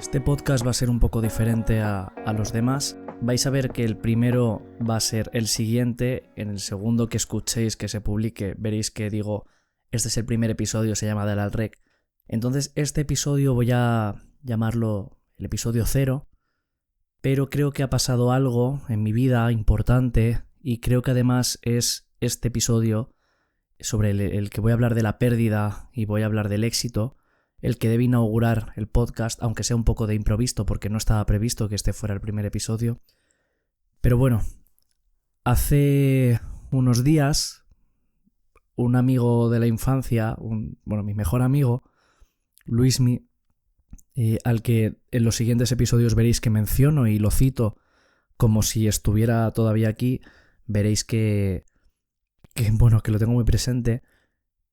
Este podcast va a ser un poco diferente a los demás. Vais a ver que el primero va a ser el siguiente. En el segundo que escuchéis, que se publique, veréis que digo, este es el primer episodio, se llama Del al Rec. Entonces este episodio voy a llamarlo el episodio 0, pero creo que ha pasado algo en mi vida importante y creo que además es este episodio sobre el que voy a hablar de la pérdida y voy a hablar del éxito, el que debe inaugurar el podcast, aunque sea un poco de improviso porque no estaba previsto que este fuera el primer episodio. Pero bueno, hace unos días un amigo de la infancia, mi mejor amigo, Luismi, al que en los siguientes episodios veréis que menciono y lo cito como si estuviera todavía aquí, veréis que lo tengo muy presente.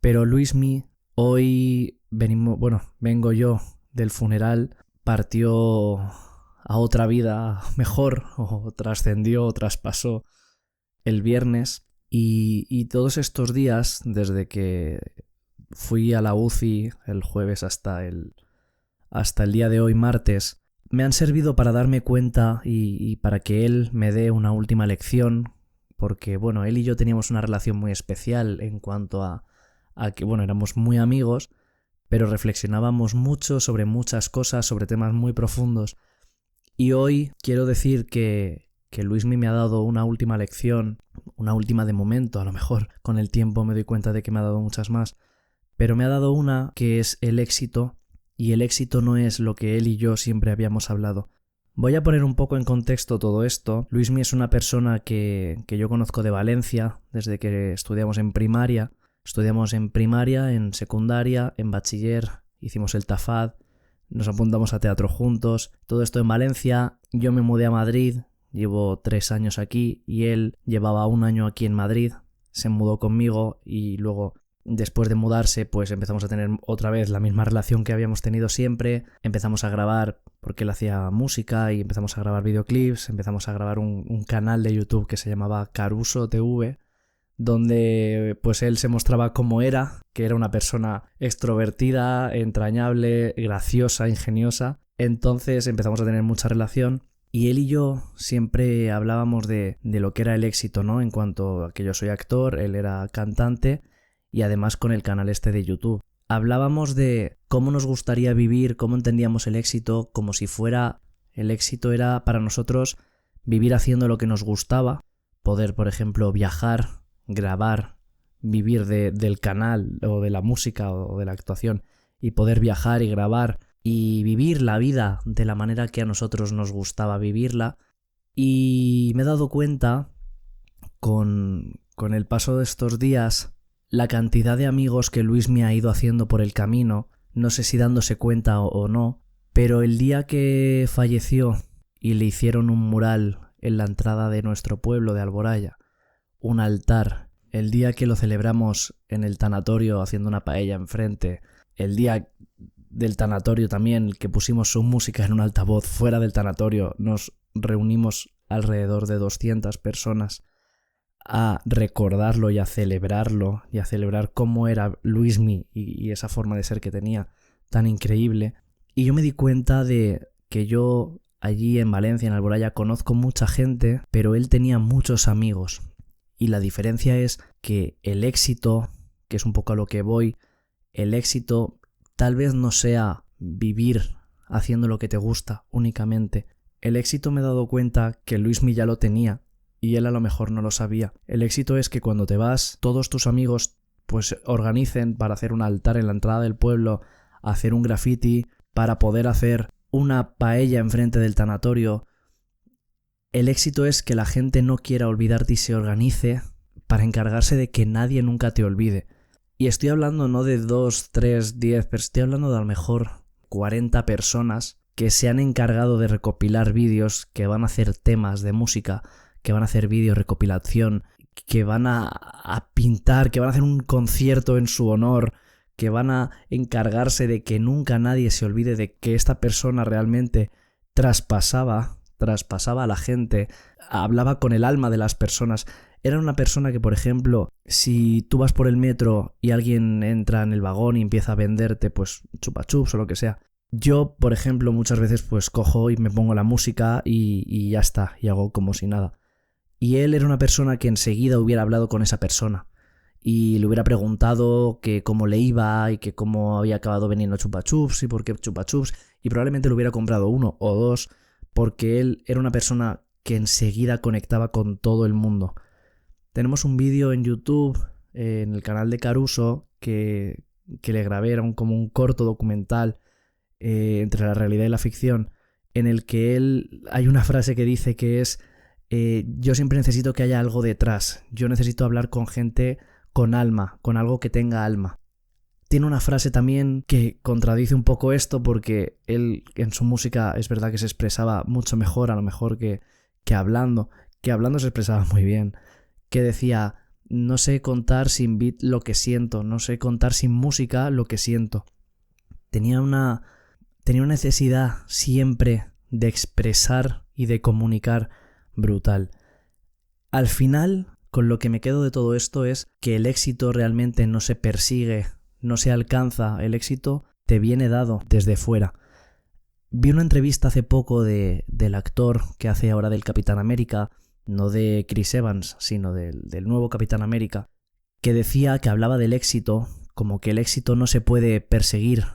Pero Luismi, hoy vengo yo del funeral, partió a otra vida mejor, o trascendió, o traspasó el viernes, y todos estos días, desde que fui a la UCI el jueves hasta el día de hoy, martes, me han servido para darme cuenta y para que él me dé una última lección, porque él y yo teníamos una relación muy especial en cuanto a que éramos muy amigos, pero reflexionábamos mucho sobre muchas cosas, sobre temas muy profundos. Y hoy quiero decir que Luismi me ha dado una última lección, una última de momento, a lo mejor con el tiempo me doy cuenta de que me ha dado muchas más, pero me ha dado una que es el éxito, y el éxito no es lo que él y yo siempre habíamos hablado. Voy a poner un poco en contexto todo esto. Luismi es una persona que yo conozco de Valencia desde que estudiamos en primaria. Estudiamos en primaria, en secundaria, en bachiller, hicimos el TAFAD, nos apuntamos a teatro juntos, todo esto en Valencia. Yo me mudé a Madrid, llevo 3 años aquí y él llevaba 1 año aquí en Madrid, se mudó conmigo y luego después de mudarse pues empezamos a tener otra vez la misma relación que habíamos tenido siempre, empezamos a grabar porque él hacía música y empezamos a grabar videoclips, empezamos a grabar un canal de YouTube que se llamaba Caruso TV, donde pues él se mostraba como era, que era una persona extrovertida, entrañable, graciosa, ingeniosa. Entonces empezamos a tener mucha relación y él y yo siempre hablábamos de lo que era el éxito, ¿no? En cuanto a que yo soy actor, él era cantante y además con el canal este de YouTube. Hablábamos de cómo nos gustaría vivir, cómo entendíamos el éxito, como si fuera el éxito era para nosotros vivir haciendo lo que nos gustaba, poder, por ejemplo, viajar, grabar, vivir del canal o de la música o de la actuación y poder viajar y grabar y vivir la vida de la manera que a nosotros nos gustaba vivirla. Y me he dado cuenta con el paso de estos días la cantidad de amigos que Luis me ha ido haciendo por el camino, no sé si dándose cuenta o no, pero el día que falleció y le hicieron un mural en la entrada de nuestro pueblo de Alboraya, un altar, el día que lo celebramos en el tanatorio haciendo una paella enfrente, el día del tanatorio también que pusimos su música en un altavoz fuera del tanatorio, nos reunimos alrededor de 200 personas a recordarlo y a celebrarlo y a celebrar cómo era Luismi y esa forma de ser que tenía tan increíble. Y yo me di cuenta de que yo allí en Valencia, en Alboraya, conozco mucha gente, pero él tenía muchos amigos. Y la diferencia es que el éxito, que es un poco a lo que voy, el éxito tal vez no sea vivir haciendo lo que te gusta únicamente. El éxito me he dado cuenta que Luismi ya lo tenía y él a lo mejor no lo sabía. El éxito es que cuando te vas, todos tus amigos pues organicen para hacer un altar en la entrada del pueblo, hacer un graffiti, para poder hacer una paella enfrente del tanatorio. El éxito es que la gente no quiera olvidarte y se organice para encargarse de que nadie nunca te olvide. Y estoy hablando no de 2, 3, 10, pero estoy hablando de a lo mejor 40 personas que se han encargado de recopilar vídeos, que van a hacer temas de música, que van a hacer vídeos recopilación, que van a pintar, que van a hacer un concierto en su honor, que van a encargarse de que nunca nadie se olvide de que esta persona realmente traspasaba a la gente, hablaba con el alma de las personas. Era una persona que, por ejemplo, si tú vas por el metro y alguien entra en el vagón y empieza a venderte pues chupa chups o lo que sea, Yo, por ejemplo, muchas veces pues cojo y me pongo la música y ya está, y hago como si nada. Y él era una persona que enseguida hubiera hablado con esa persona y le hubiera preguntado que cómo le iba y que cómo había acabado vendiendo Chupa Chups y por qué Chupa Chups, y probablemente le hubiera comprado uno o dos, porque él era una persona que enseguida conectaba con todo el mundo. Tenemos un vídeo en YouTube, en el canal de Caruso, que le grabé, era como un corto documental entre la realidad y la ficción, en el que él hay una frase que dice que es yo siempre necesito que haya algo detrás, yo necesito hablar con gente con alma, con algo que tenga alma. Tiene una frase también que contradice un poco esto, porque él en su música es verdad que se expresaba mucho mejor, a lo mejor que hablando, que hablando se expresaba muy bien, que decía: no sé contar sin beat lo que siento, no sé contar sin música lo que siento. Tenía una necesidad siempre de expresar y de comunicar brutal. Al final, con lo que me quedo de todo esto es que el éxito realmente no se persigue, no se alcanza, el éxito te viene dado desde fuera. Vi una entrevista hace poco del actor que hace ahora del Capitán América, no de Chris Evans, sino del nuevo Capitán América, que decía, que hablaba del éxito como que el éxito no se puede perseguir,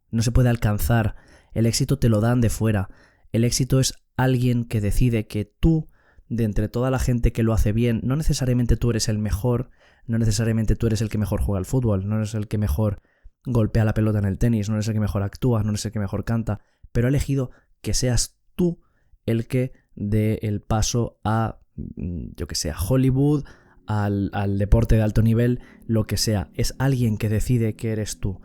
no se puede alcanzar, el éxito te lo dan de fuera. El éxito es alguien que decide que tú, de entre toda la gente que lo hace bien, no necesariamente tú eres el mejor, no necesariamente tú eres el que mejor juega al fútbol, no eres el que mejor golpea la pelota en el tenis, no eres el que mejor actúa, no eres el que mejor canta, pero ha elegido que seas tú el que dé el paso a, yo que sé, a Hollywood, al deporte de alto nivel, lo que sea. Es alguien que decide que eres tú.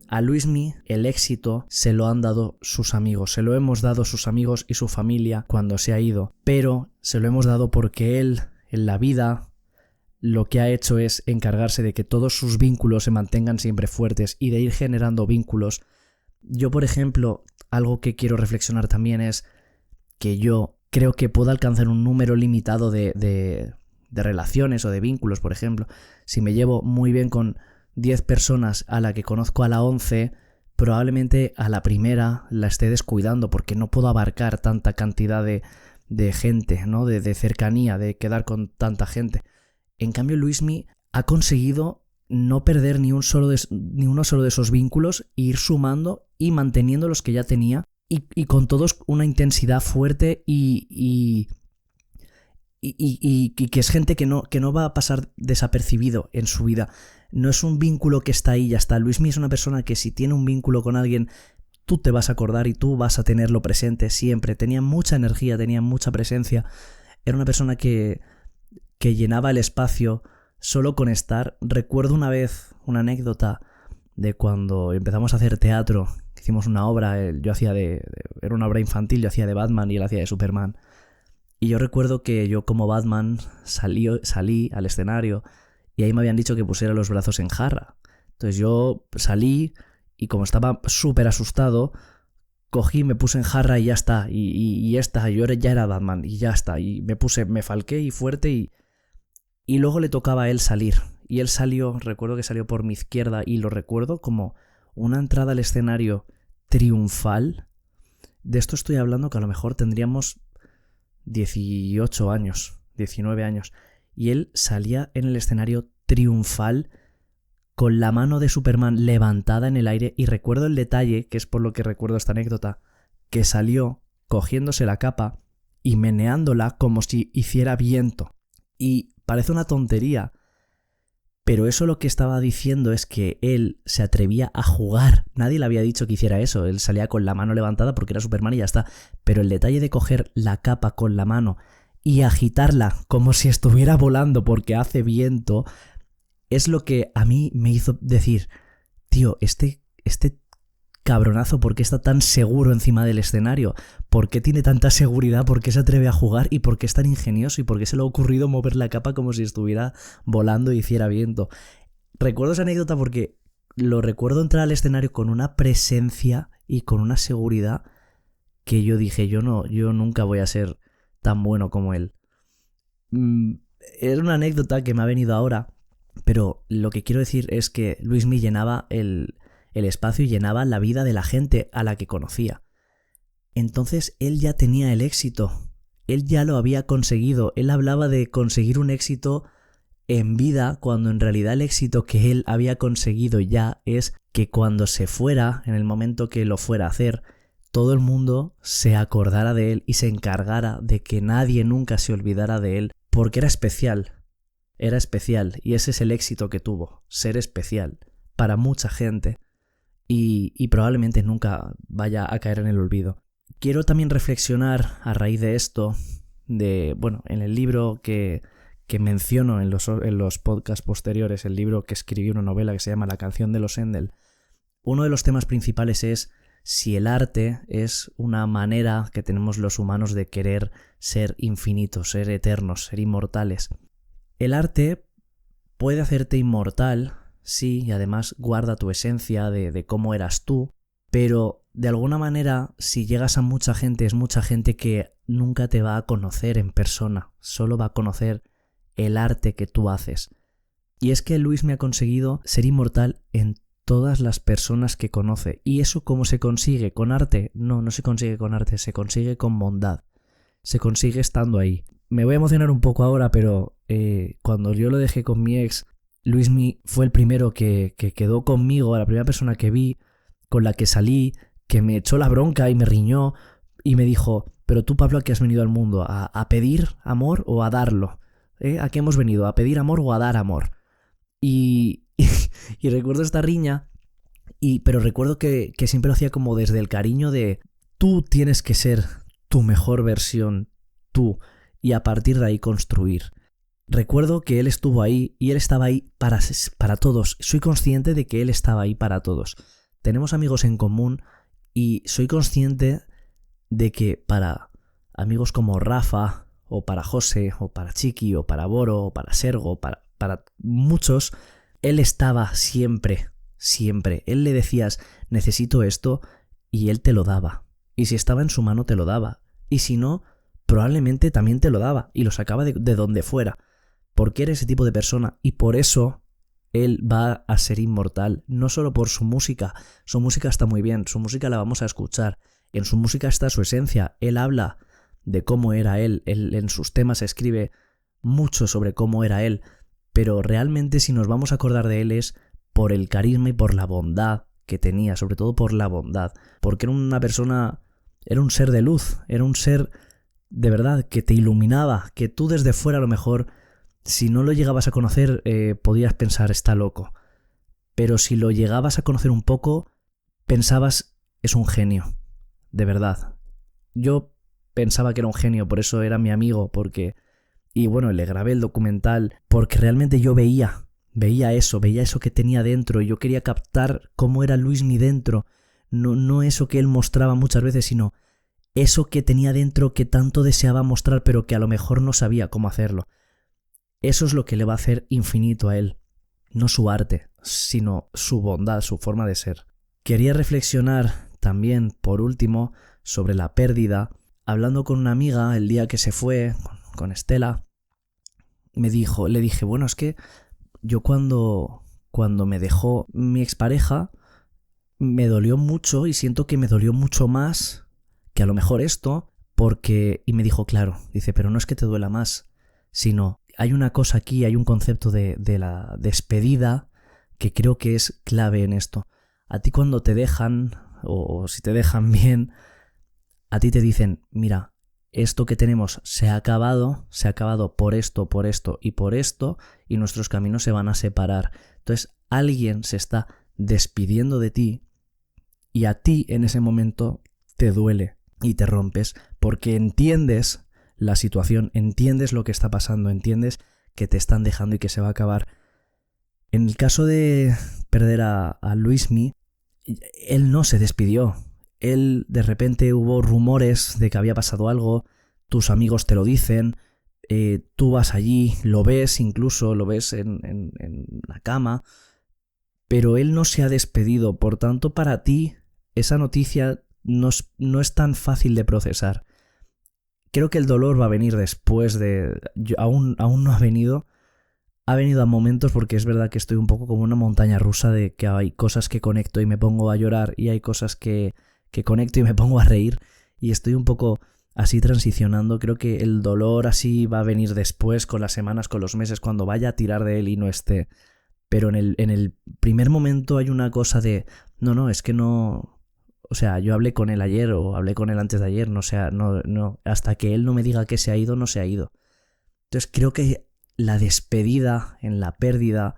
A Luismi el éxito se lo han dado sus amigos, se lo hemos dado sus amigos y su familia cuando se ha ido, pero se lo hemos dado porque él, en la vida, lo que ha hecho es encargarse de que todos sus vínculos se mantengan siempre fuertes y de ir generando vínculos. Yo, por ejemplo, algo que quiero reflexionar también es que yo creo que puedo alcanzar un número limitado de relaciones o de vínculos, por ejemplo. Si me llevo muy bien con 10 personas, a la que conozco a la 11, probablemente a la primera la esté descuidando porque no puedo abarcar tanta cantidad de gente, ¿no? De cercanía, de quedar con tanta gente. En cambio, Luismi ha conseguido no perder ni uno solo de esos vínculos, e ir sumando y manteniendo los que ya tenía, y con todos una intensidad fuerte y que es gente que no va a pasar desapercibido en su vida. No es un vínculo que está ahí y ya está. Luismi es una persona que si tiene un vínculo con alguien, tú te vas a acordar y tú vas a tenerlo presente siempre. Tenía mucha energía, tenía mucha presencia. Era una persona que llenaba el espacio solo con estar. Recuerdo una vez una anécdota de cuando empezamos a hacer teatro, que hicimos una obra, yo hacía era una obra infantil, yo hacía de Batman y él hacía de Superman. Y yo recuerdo que yo como Batman salí al escenario y ahí me habían dicho que pusiera los brazos en jarra. Entonces yo salí y como estaba súper asustado, cogí, me puse en jarra y ya está. Y ya está, yo ya era Batman y ya está. Y me falqué y fuerte y luego le tocaba a él salir. Y él salió, recuerdo que salió por mi izquierda y lo recuerdo como una entrada al escenario triunfal. De esto estoy hablando que a lo mejor tendríamos 18 años, 19 años, y él salía en el escenario triunfal con la mano de Superman levantada en el aire, y recuerdo el detalle, que es por lo que recuerdo esta anécdota, que salió cogiéndose la capa y meneándola como si hiciera viento. Y parece una tontería, pero eso lo que estaba diciendo es que él se atrevía a jugar. Nadie le había dicho que hiciera eso. Él salía con la mano levantada porque era Superman y ya está. Pero el detalle de coger la capa con la mano y agitarla como si estuviera volando porque hace viento es lo que a mí me hizo decir: tío, este cabronazo, ¿por qué está tan seguro encima del escenario? ¿Por qué tiene tanta seguridad? ¿Por qué se atreve a jugar? ¿Y por qué es tan ingenioso? ¿Y por qué se le ha ocurrido mover la capa como si estuviera volando y hiciera viento? Recuerdo esa anécdota porque lo recuerdo entrar al escenario con una presencia y con una seguridad que yo dije, yo nunca voy a ser tan bueno como él. Era una anécdota que me ha venido ahora, pero lo que quiero decir es que Luismi llenaba el el espacio llenaba la vida de la gente a la que conocía. Entonces él ya tenía el éxito, él ya lo había conseguido, él hablaba de conseguir un éxito en vida, cuando en realidad el éxito que él había conseguido ya es que cuando se fuera, en el momento que lo fuera a hacer, todo el mundo se acordara de él y se encargara de que nadie nunca se olvidara de él, porque era especial, y ese es el éxito que tuvo, ser especial para mucha gente y probablemente nunca vaya a caer en el olvido. Quiero también reflexionar a raíz de esto, en el libro que menciono en los podcasts posteriores, el libro que escribí, una novela que se llama La canción de los Endel. Uno de los temas principales es si el arte es una manera que tenemos los humanos de querer ser infinitos, ser eternos, ser inmortales. El arte puede hacerte inmortal, sí, y además guarda tu esencia de cómo eras tú, pero de alguna manera, si llegas a mucha gente, es mucha gente que nunca te va a conocer en persona, solo va a conocer el arte que tú haces. Y es que Luis me ha conseguido ser inmortal en todas las personas que conoce. ¿Y eso cómo se consigue? ¿Con arte? No se consigue con arte, se consigue con bondad. Se consigue estando ahí. Me voy a emocionar un poco ahora, pero cuando yo lo dejé con mi ex, Luismi fue el primero que quedó conmigo, la primera persona que vi, con la que salí, que me echó la bronca y me riñó y me dijo: pero tú, Pablo, ¿a qué has venido al mundo? ¿A pedir amor o a darlo? ¿A qué hemos venido? ¿A pedir amor o a dar amor? Y recuerdo esta riña, pero recuerdo que siempre lo hacía como desde el cariño de tú tienes que ser tu mejor versión, tú, y a partir de ahí construir. Recuerdo que él estuvo ahí y él estaba ahí para todos. Soy consciente de que él estaba ahí para todos. Tenemos amigos en común y soy consciente de que para amigos como Rafa, o para José, o para Chiqui, o para Boro, o para Sergo, para muchos, él estaba siempre. Él le decías, necesito esto, y él te lo daba. Y si estaba en su mano, te lo daba. Y si no, probablemente también te lo daba, y lo sacaba de donde fuera. Porque era ese tipo de persona, y por eso él va a ser inmortal, no solo por su música está muy bien, su música la vamos a escuchar, en su música está su esencia, él habla de cómo era él en sus temas escribe mucho sobre cómo era él, pero realmente si nos vamos a acordar de él es por el carisma y por la bondad que tenía, sobre todo por la bondad, porque era una persona, era un ser de luz, era un ser de verdad que te iluminaba, que tú desde fuera a lo mejor, si no lo llegabas a conocer, podías pensar, está loco. Pero si lo llegabas a conocer un poco, pensabas, es un genio. De verdad. Yo pensaba que era un genio, por eso era mi amigo, y bueno, le grabé el documental, porque realmente yo veía eso que tenía dentro, y yo quería captar cómo era Luismi dentro. No eso que él mostraba muchas veces, sino eso que tenía dentro que tanto deseaba mostrar, pero que a lo mejor no sabía cómo hacerlo. Eso es lo que le va a hacer infinito a él. No su arte, sino su bondad, su forma de ser. Quería reflexionar también, por último, sobre la pérdida. Hablando con una amiga el día que se fue, con Estela, le dije, bueno, es que yo cuando me dejó mi expareja, me dolió mucho y siento que me dolió mucho más que a lo mejor esto, y me dijo, claro, dice, pero no es que te duela más, sino hay una cosa aquí, hay un concepto de la despedida que creo que es clave en esto. A ti cuando te dejan, o si te dejan bien, a ti te dicen, mira, esto que tenemos se ha acabado por esto y por esto, y nuestros caminos se van a separar. Entonces alguien se está despidiendo de ti y a ti en ese momento te duele y te rompes porque entiendes la situación, entiendes lo que está pasando, entiendes que te están dejando y que se va a acabar. En el caso de perder a Luismi, él no se despidió. Él, de repente hubo rumores de que había pasado algo, tus amigos te lo dicen, tú vas allí, lo ves incluso, lo ves en la cama, pero él no se ha despedido. Por tanto, para ti, esa noticia no es tan fácil de procesar. Creo que el dolor va a venir después aún no ha venido. ha venido a momentos porque es verdad que estoy un poco como una montaña rusa de que hay cosas que conecto y me pongo a llorar y hay cosas que conecto y me pongo a reír y estoy un poco así transicionando. Creo que el dolor así va a venir después, con las semanas, con los meses, cuando vaya a tirar de él y no esté. Pero en el primer momento hay una cosa de, no, es que no... O sea, yo hablé con él ayer o hablé con él antes de ayer, no, hasta que él no me diga que se ha ido, no se ha ido. Entonces creo que la despedida en la pérdida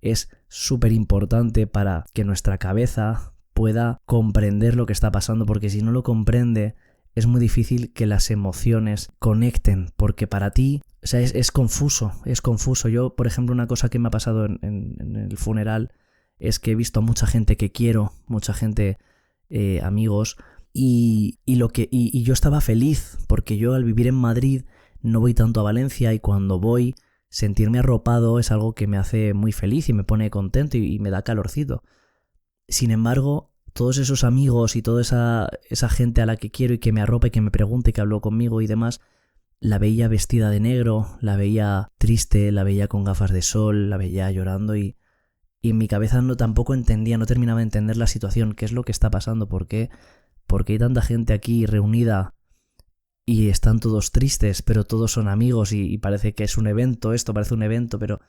es súper importante para que nuestra cabeza pueda comprender lo que está pasando, porque si no lo comprende es muy difícil que las emociones conecten, porque para ti, o sea, es confuso. Yo, por ejemplo, una cosa que me ha pasado en el funeral es que he visto a mucha gente que quiero, mucha gente, amigos, y yo estaba feliz, porque yo al vivir en Madrid no voy tanto a Valencia y cuando voy, sentirme arropado es algo que me hace muy feliz y me pone contento y me da calorcito. Sin embargo, todos esos amigos y toda esa gente a la que quiero y que me arropa y que me pregunta y que habló conmigo y demás, la veía vestida de negro, la veía triste, la veía con gafas de sol, la veía llorando y en mi cabeza tampoco entendía, no terminaba de entender la situación, qué es lo que está pasando, por qué hay tanta gente aquí reunida y están todos tristes, pero todos son amigos y parece que es un evento, esto parece un evento, pero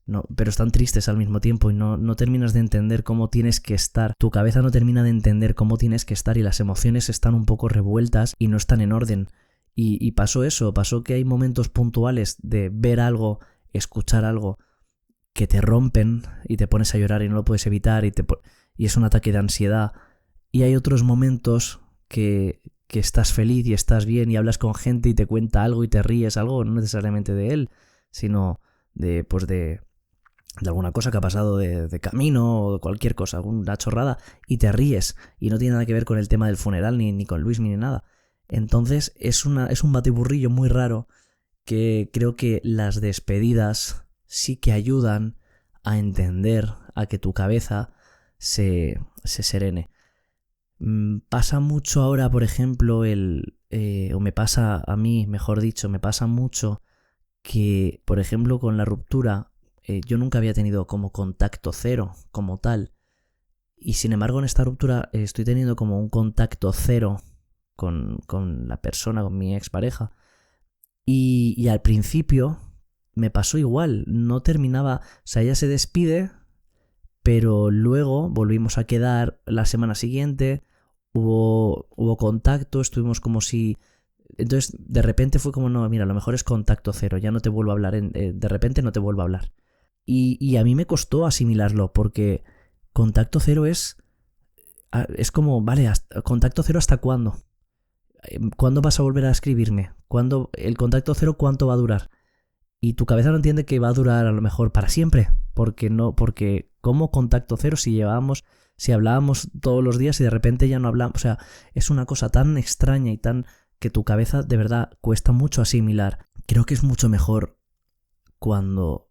no, pero están tristes al mismo tiempo y no terminas de entender cómo tienes que estar. Tu cabeza no termina de entender cómo tienes que estar y las emociones están un poco revueltas y no están en orden. Y pasó eso, pasó que hay momentos puntuales de ver algo, escuchar algo que te rompen y te pones a llorar y no lo puedes evitar y es un ataque de ansiedad. Y hay otros momentos que estás feliz y estás bien y hablas con gente y te cuenta algo y te ríes, algo no necesariamente de él, sino de alguna cosa que ha pasado de camino o de cualquier cosa, alguna chorrada, y te ríes y no tiene nada que ver con el tema del funeral ni con Luis ni nada. Entonces es un batiburrillo muy raro que creo que las despedidas sí que ayudan a entender, a que tu cabeza se serene. Pasa mucho ahora, por ejemplo, o me pasa a mí, mejor dicho, me pasa mucho que, por ejemplo, con la ruptura, yo nunca había tenido como contacto cero, como tal. Y sin embargo, en esta ruptura estoy teniendo como un contacto cero con la persona, con mi expareja. Y al principio me pasó igual, no terminaba, o sea, ella se despide, pero luego volvimos a quedar la semana siguiente, hubo contacto, estuvimos como si... Entonces de repente fue como, no, mira, a lo mejor es contacto cero, ya no te vuelvo a hablar, de repente no te vuelvo a hablar. Y a mí me costó asimilarlo, porque contacto cero es como, vale, contacto cero ¿hasta cuándo? ¿Cuándo vas a volver a escribirme? ¿El contacto cero cuánto va a durar? Y tu cabeza no entiende que va a durar a lo mejor para siempre, porque ¿cómo contacto cero si hablábamos todos los días y de repente ya no hablamos? O sea, es una cosa tan extraña y tan que tu cabeza de verdad cuesta mucho asimilar. Creo que es mucho mejor cuando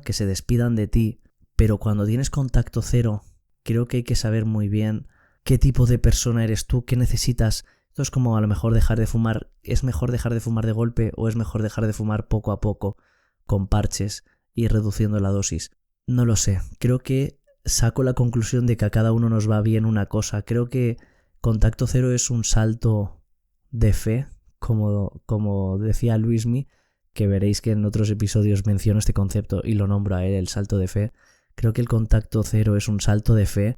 que se despidan de ti, pero cuando tienes contacto cero, creo que hay que saber muy bien qué tipo de persona eres tú, qué necesitas. Esto es como a lo mejor dejar de fumar. ¿Es mejor dejar de fumar de golpe o es mejor dejar de fumar poco a poco, con parches y reduciendo la dosis? No lo sé. Creo que saco la conclusión de que a cada uno nos va bien una cosa. Creo que contacto cero es un salto de fe, como decía Luismi, que veréis que en otros episodios menciono este concepto y lo nombro a él, el salto de fe. Creo que el contacto cero es un salto de fe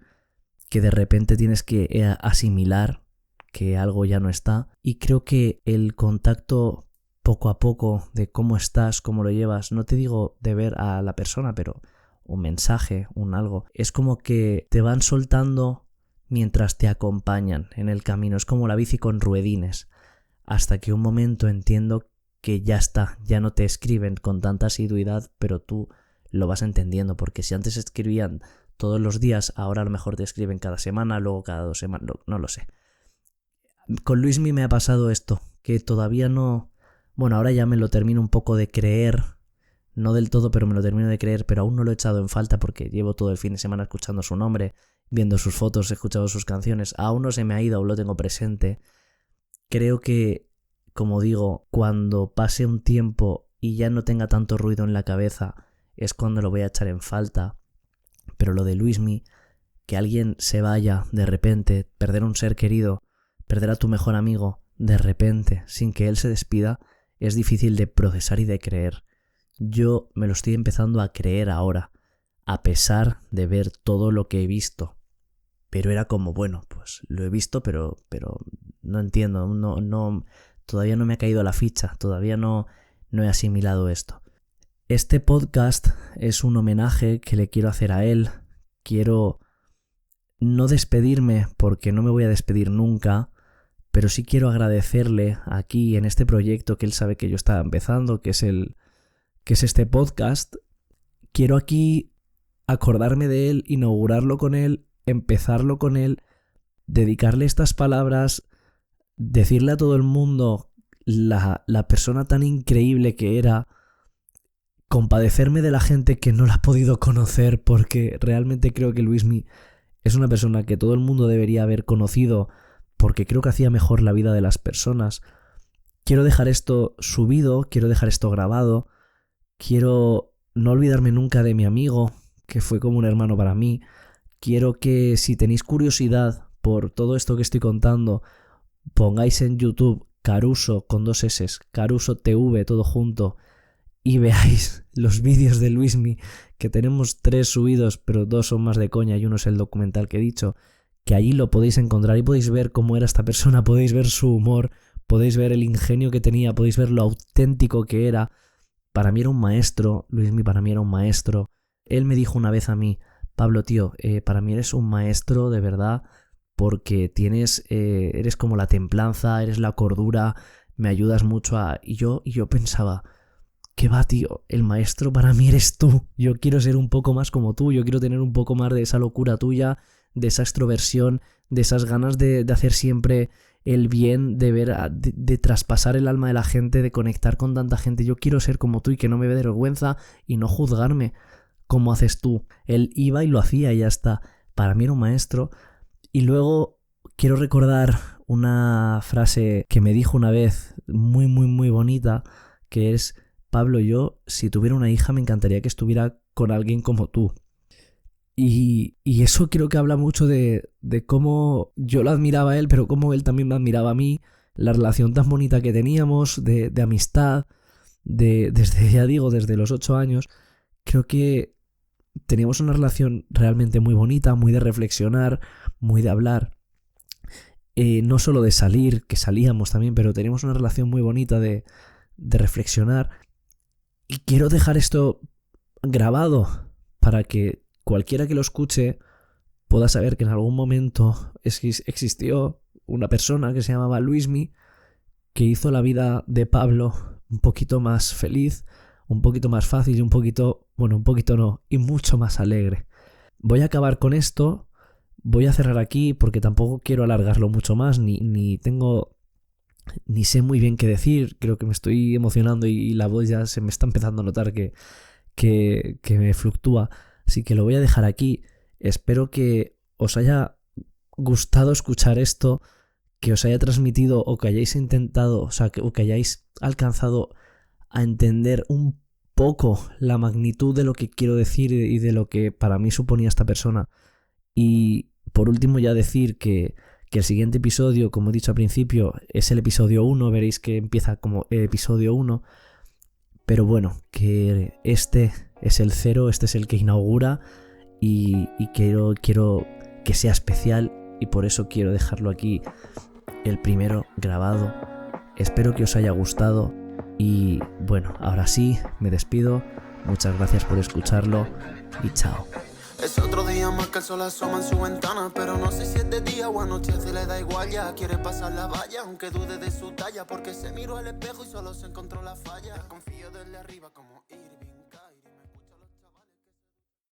que de repente tienes que asimilar que algo ya no está, y creo que el contacto poco a poco de cómo estás, cómo lo llevas, no te digo de ver a la persona, pero un mensaje, un algo, es como que te van soltando mientras te acompañan en el camino, es como la bici con ruedines, hasta que un momento entiendo que ya está, ya no te escriben con tanta asiduidad, pero tú lo vas entendiendo, porque si antes escribían todos los días, ahora a lo mejor te escriben cada semana, luego cada 2 semanas, no lo sé. Con Luismi me ha pasado esto, que todavía no... Bueno, ahora ya me lo termino un poco de creer, no del todo, pero me lo termino de creer, pero aún no lo he echado en falta porque llevo todo el fin de semana escuchando su nombre, viendo sus fotos, escuchando sus canciones, aún no se me ha ido, aún lo tengo presente. Creo que, como digo, cuando pase un tiempo y ya no tenga tanto ruido en la cabeza, es cuando lo voy a echar en falta. Pero lo de Luismi, que alguien se vaya de repente, perder un ser querido, perder a tu mejor amigo de repente, sin que él se despida, es difícil de procesar y de creer. Yo me lo estoy empezando a creer ahora, a pesar de ver todo lo que he visto. Pero era como, bueno, pues lo he visto, pero no entiendo, todavía no me ha caído la ficha, todavía no he asimilado esto. Este podcast es un homenaje que le quiero hacer a él. Quiero no despedirme porque no me voy a despedir nunca, pero sí quiero agradecerle aquí en este proyecto que él sabe que yo estaba empezando, que es este podcast. Quiero aquí acordarme de él, inaugurarlo con él, empezarlo con él, dedicarle estas palabras, decirle a todo el mundo la persona tan increíble que era, compadecerme de la gente que no la ha podido conocer, porque realmente creo que Luismi es una persona que todo el mundo debería haber conocido, porque creo que hacía mejor la vida de las personas. Quiero dejar esto subido, quiero dejar esto grabado, quiero no olvidarme nunca de mi amigo, que fue como un hermano para mí. Quiero que si tenéis curiosidad por todo esto que estoy contando, pongáis en YouTube Caruso con 2 S, Caruso TV, todo junto, y veáis los vídeos de Luismi, que tenemos 3 subidos, pero 2 son más de coña y uno es el documental que he dicho, que allí lo podéis encontrar y podéis ver cómo era esta persona, podéis ver su humor, podéis ver el ingenio que tenía, podéis ver lo auténtico que era. Para mí era un maestro, Luismi para mí era un maestro. Él me dijo una vez a mí, Pablo, tío, para mí eres un maestro de verdad, porque eres como la templanza, eres la cordura, me ayudas mucho Y yo pensaba, ¿qué va, tío? El maestro para mí eres tú. Yo quiero ser un poco más como tú, yo quiero tener un poco más de esa locura tuya, de esa extroversión, de esas ganas de hacer siempre el bien, de traspasar el alma de la gente, de conectar con tanta gente. Yo quiero ser como tú y que no me dé vergüenza y no juzgarme como haces tú. Él iba y lo hacía y ya está. Para mí era un maestro. Y luego quiero recordar una frase que me dijo una vez muy, muy, muy bonita, que es: Pablo, yo, si tuviera una hija, me encantaría que estuviera con alguien como tú. Y eso creo que habla mucho de cómo yo lo admiraba a él, pero cómo él también me admiraba a mí, la relación tan bonita que teníamos, de amistad, desde los 8 años. Creo que teníamos una relación realmente muy bonita, muy de reflexionar, muy de hablar. No solo de salir, que salíamos también, pero teníamos una relación muy bonita de reflexionar. Y quiero dejar esto grabado para que cualquiera que lo escuche pueda saber que en algún momento existió una persona que se llamaba Luismi, que hizo la vida de Pablo un poquito más feliz, un poquito más fácil y un poquito no, y mucho más alegre. Voy a acabar con esto, voy a cerrar aquí porque tampoco quiero alargarlo mucho más, ni sé muy bien qué decir. Creo que me estoy emocionando y la voz ya se me está empezando a notar que me fluctúa. Así que lo voy a dejar aquí. Espero que os haya gustado escuchar esto, que os haya transmitido o que hayáis intentado, o que hayáis alcanzado a entender un poco la magnitud de lo que quiero decir y de lo que para mí suponía esta persona. Y por último ya decir que el siguiente episodio, como he dicho al principio, es el episodio 1, veréis que empieza como el episodio 1, pero bueno, que este es el 0, este es el que inaugura y quiero que sea especial y por eso quiero dejarlo aquí, el primero grabado. Espero que os haya gustado y bueno, ahora sí, me despido, muchas gracias por escucharlo y chao. Es otro día más que el sol asoma en su ventana, pero no sé si es de día o anoche, se le da igual ya. Quiere pasar la valla, aunque dude de su talla, porque se miró al espejo y solo se encontró la falla. Confío desde arriba como Irving.